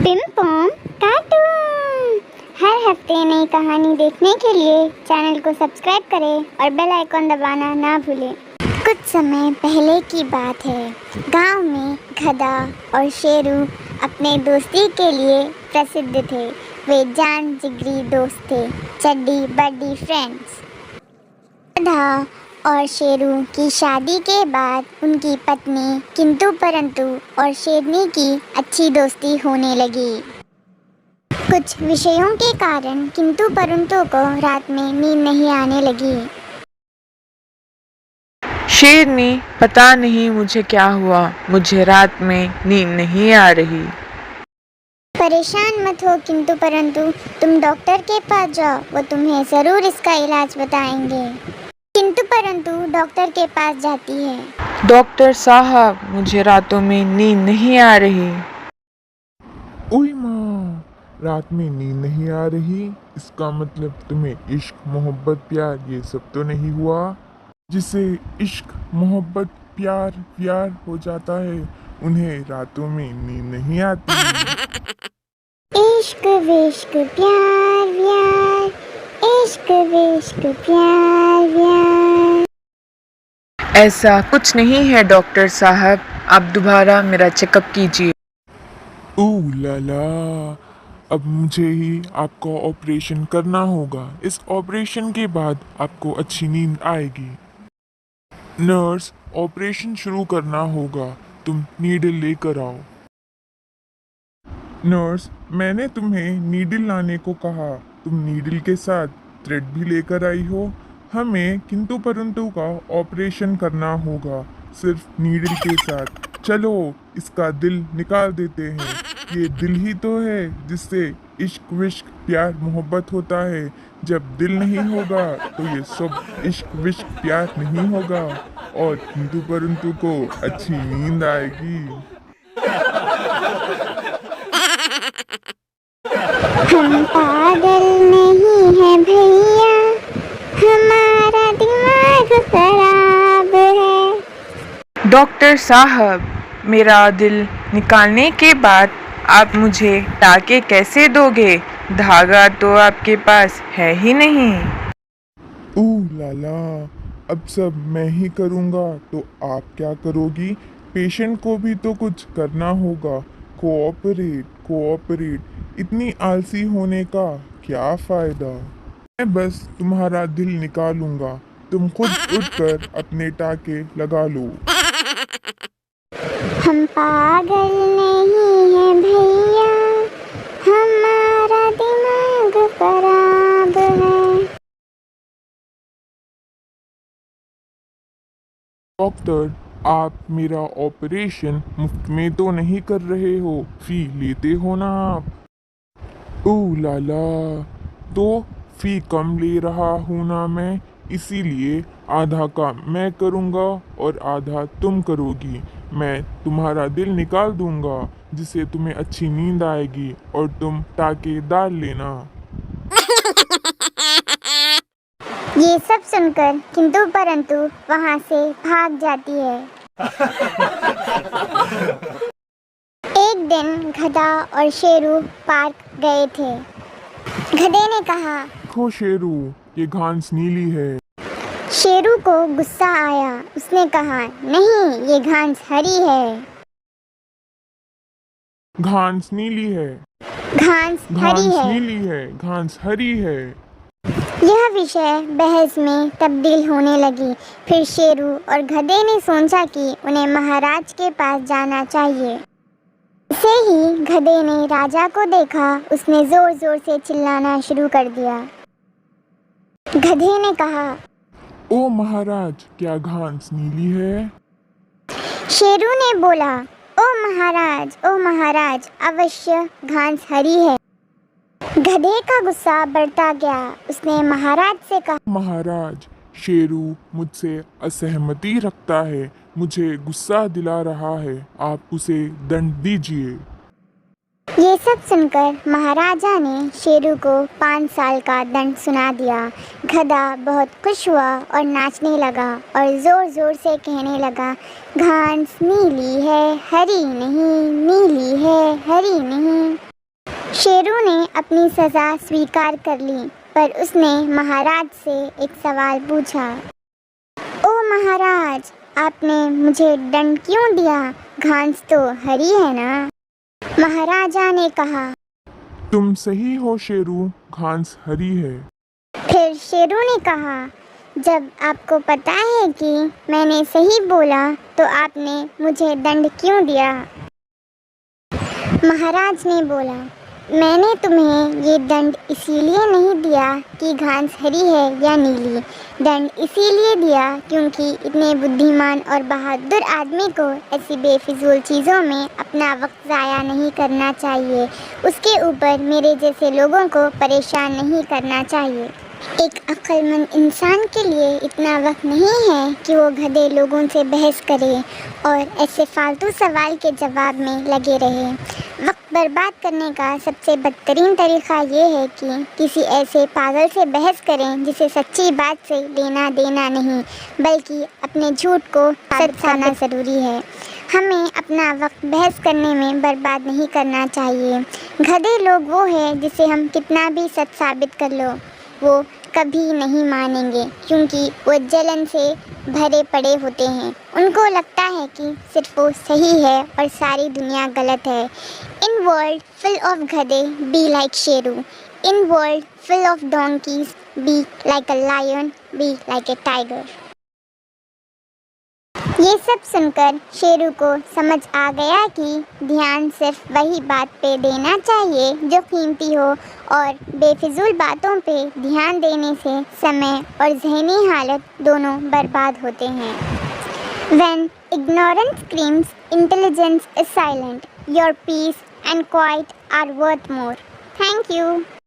Pym पॉम cartoon. हर हफ्ते नई कहानी देखने के लिए चैनल को सब्सक्राइब करें और बेल आइकॉन दबाना ना भूलें। कुछ समय पहले की बात है। गांव में गधा और शेरू अपने दोस्ती के लिए प्रसिद्ध थे। वे जान जिगरी दोस्त थे, चड्डी बड्डी फ्रेंड्स। गधा और शेरू की शादी के बाद उनकी पत्नी किंतु परंतु और शेरनी की अच्छी दोस्ती होने लगी। कुछ विषयों के कारण किंतु परंतु को रात में नींद नहीं आने लगी। शेरनी, पता नहीं मुझे क्या हुआ, मुझे रात में नींद नहीं आ रही। परेशान मत हो किंतु परंतु, तुम डॉक्टर के पास जाओ, वो तुम्हें ज़रूर इसका इलाज बताएंगे। किंतु परंतु डॉक्टर के पास जाती है। डॉक्टर साहब, मुझे रातों में नींद नहीं आ रही। ओए माँ, रात में नींद नहीं आ रही, इसका मतलब तुम्हें इश्क मोहब्बत प्यार ये सब तो नहीं हुआ? जिसे इश्क मोहब्बत प्यार व्यार हो जाता है, उन्हें रातों में नींद नहीं आती। इश्क विश्क प्यार व्यार, इश्क विश्क प्यार व्यार। ऐसा कुछ नहीं है डॉक्टर साहब, आप दोबारा मेरा चेकअप कीजिए। ओह लाला, अब मुझे ही आपका ऑपरेशन करना होगा। इस ऑपरेशन के बाद आपको अच्छी नींद आएगी। नर्स, ऑपरेशन शुरू करना होगा, तुम नीडल लेकर आओ। नर्स, मैंने तुम्हें नीडल लाने को कहा, तुम नीडल के साथ थ्रेड भी लेकर आई हो। हमें किंतु परंतु का ऑपरेशन करना होगा, सिर्फ नीडल के साथ। चलो इसका दिल निकाल देते हैं। ये दिल ही तो है जिससे इश्क विश्क प्यार मोहब्बत होता है। जब दिल नहीं होगा तो ये सब इश्क विश्क प्यार नहीं होगा और किंतु परंतु को अच्छी नींद आएगी। हम पागल नहीं है भैया, हमारा दिमाग खराब है। डॉक्टर साहब, मेरा दिल निकालने के बाद आप मुझे टाके कैसे दोगे? धागा तो आपके पास है ही नहीं। ओह लाला, अब सब मैं ही करूँगा तो आप क्या करोगी? पेशेंट को भी तो कुछ करना होगा। कोऑपरेट कोऑपरेट, इतनी आलसी होने का क्या फ़ायदा? मैं बस तुम्हारा दिल निकालूंगा, तुम खुद उठकर अपने टाके लगा लो। हम पागल नहीं है भैया, हमारा दिमाग खराब है। डॉक्टर, आप मेरा ऑपरेशन मुफ्त में तो नहीं कर रहे हो, फी लेते हो ना आप? ओह लाला, तो फी कम ले रहा हूँ ना मैं, इसीलिए आधा काम मैं करूँगा और आधा तुम करोगी। मैं तुम्हारा दिल निकाल दूँगा जिससे तुम्हें अच्छी नींद आएगी और तुम टाके डाल लेना। ये सब सुनकर किंतु परंतु वहाँ से भाग जाती है। एक दिन गधा और शेरू पार्क गए थे। गधे ने कहा, देखो शेरू, ये घास नीली है। शेरू को गुस्सा आया। उसने कहा, नहीं, ये घास हरी है। घास नीली है, घास घास हरी है। नीली है, घास हरी है। यह विषय बहस में तब्दील होने लगी। फिर शेरू और गधे ने सोचा कि उन्हें महाराज के पास जाना चाहिए। से ही गधे ने राजा को देखा, उसने जोर जोर से चिल्लाना शुरू कर दिया। गधे ने कहा, ओ महाराज, क्या घास नीली है? शेरू ने बोला, ओ महाराज, अवश्य घास हरी है। गधे का गुस्सा बढ़ता गया। उसने महाराज से कहा, महाराज, शेरू मुझसे असहमति रखता है, मुझे गुस्सा दिला रहा है, आप उसे दंड दीजिए। ये सब सुनकर महाराजा ने शेरू को 5 साल का दंड सुना दिया। गधा बहुत खुश हुआ और नाचने लगा और जोर जोर से कहने लगा, घास नीली है हरी नहीं, नीली है हरी नहीं। शेरू ने अपनी सज़ा स्वीकार कर ली, पर उसने महाराज से एक सवाल पूछा। ओ महाराज, आपने मुझे दंड क्यों दिया? घास तो हरी है ना? महाराजा ने कहा। तुम सही हो शेरू, घास हरी है। फिर शेरू ने कहा, जब आपको पता है कि मैंने सही बोला तो आपने मुझे दंड क्यों दिया? महाराज ने बोला, मैंने तुम्हें ये दंड इसीलिए नहीं दिया कि घास हरी है या नीली। दंड इसीलिए दिया क्योंकि इतने बुद्धिमान और बहादुर आदमी को ऐसी बेफिजूल चीज़ों में अपना वक्त ज़ाया नहीं करना चाहिए। उसके ऊपर मेरे जैसे लोगों को परेशान नहीं करना चाहिए। एक अक्लमंद इंसान के लिए इतना वक्त नहीं है कि वो गधे लोगों से बहस करे और ऐसे फालतू सवाल के जवाब में लगे रहे। वक्त बर्बाद करने का सबसे बदतरीन तरीक़ा ये है कि किसी ऐसे पागल से बहस करें जिसे सच्ची बात से लेना देना नहीं, बल्कि अपने झूठ को सच साना ज़रूरी है। हमें अपना वक्त बहस करने में बर्बाद नहीं करना चाहिए। गधे लोग वो है जिसे हम कितना भी सच साबित कर लो, वो कभी नहीं मानेंगे, क्योंकि वो जलन से भरे पड़े होते हैं। उनको लगता है कि सिर्फ वो सही है और सारी दुनिया गलत है। इन वर्ल्ड फुल ऑफ गधे, बी लाइक शेरू। In world full of donkeys, be like a lion, be like a tiger. ये सब सुनकर शेरू को समझ आ गया कि ध्यान सिर्फ वही बात पे देना चाहिए जो कीमती हो, और बेफिजूल बातों पे ध्यान देने से समय और जहनी हालत दोनों बर्बाद होते हैं। When ignorance screams, intelligence is silent. Your peace and quiet are worth more. Thank you.